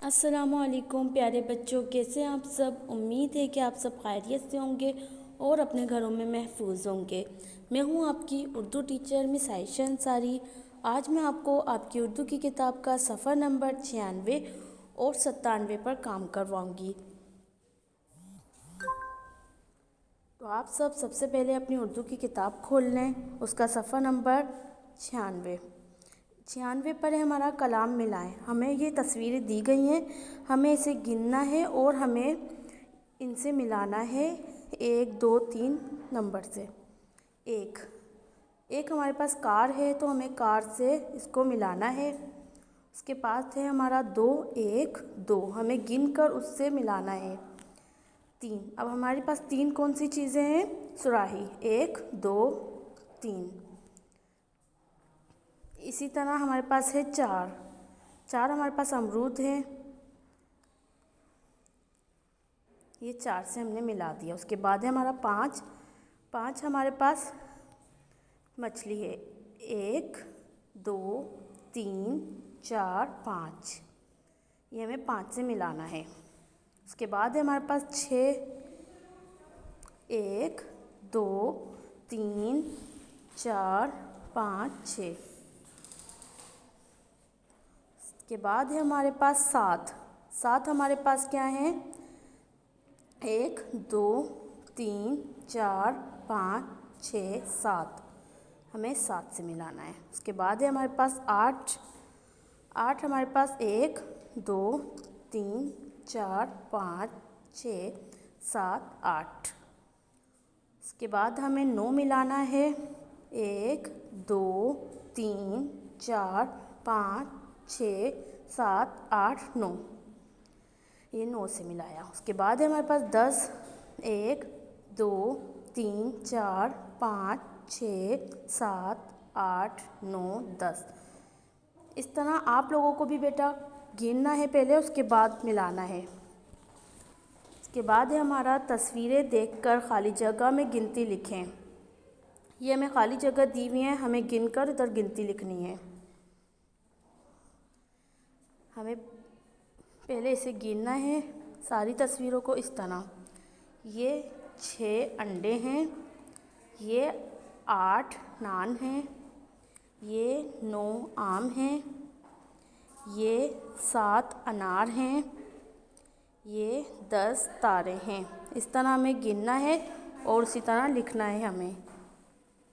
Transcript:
अस्सलामुअलैकुम प्यारे बच्चों, कैसे आप सब। उम्मीद है कि आप सब खैरियत से होंगे और अपने घरों में महफूज होंगे। मैं हूं आपकी उर्दू टीचर मिस आयशा अंसारी। आज मैं आपको आपकी उर्दू की किताब का सफ़र नंबर 96 और 97 पर काम करवाऊंगी। तो आप सब सबसे पहले अपनी उर्दू की किताब खोल लें, उसका सफ़र नंबर 96 पर है हमारा कलाम मिलाएं। हमें ये तस्वीरें दी गई हैं, हमें इसे गिनना है और हमें इनसे मिलाना है 1 2 3 नंबर से। एक एक हमारे पास कार है तो हमें कार से इसको मिलाना है। उसके पास है हमारा 2 1 2, हमें गिन कर उससे मिलाना है। 3, अब हमारे पास 3 कौन सी चीज़ें हैं? सुराही, 1 2 3। इसी तरह हमारे पास है 4 हमारे पास अमरूद है, ये 4 से हमने मिला दिया। उसके बाद है हमारा 5 हमारे पास मछली है, 1 2 3 4 5, ये हमें 5 से मिलाना है। उसके बाद है हमारे पास 6, 1 2 3 4 5 6। के बाद है हमारे पास 7 हमारे पास क्या है? 1 2 3 4 5 6 7, हमें 7 से मिलाना है। उसके बाद है हमारे पास 8 हमारे पास 1 2 3 4 5 6 7 8। उसके बाद हमें 9 मिलाना है, 1 2 3 4 5 6 7 8 9, ये 9 से मिलाया। उसके बाद है हमारे पास 10, 1 2 3 4 5 6 7 8 9 10। इस तरह आप लोगों को भी बेटा गिनना है पहले, उसके बाद मिलाना है। उसके बाद है हमारा तस्वीरें देखकर खाली जगह में गिनती लिखें। ये हमें खाली जगह दी हुई है, हमें गिनकर इधर गिनती लिखनी है। हमें पहले इसे गिनना है सारी तस्वीरों को इस तरह। ये 6 अंडे हैं, ये 8 नान हैं, ये 9 आम हैं, ये 7 अनार हैं, ये 10 तारे हैं। इस तरह हमें गिनना है और उसी तरह लिखना है हमें।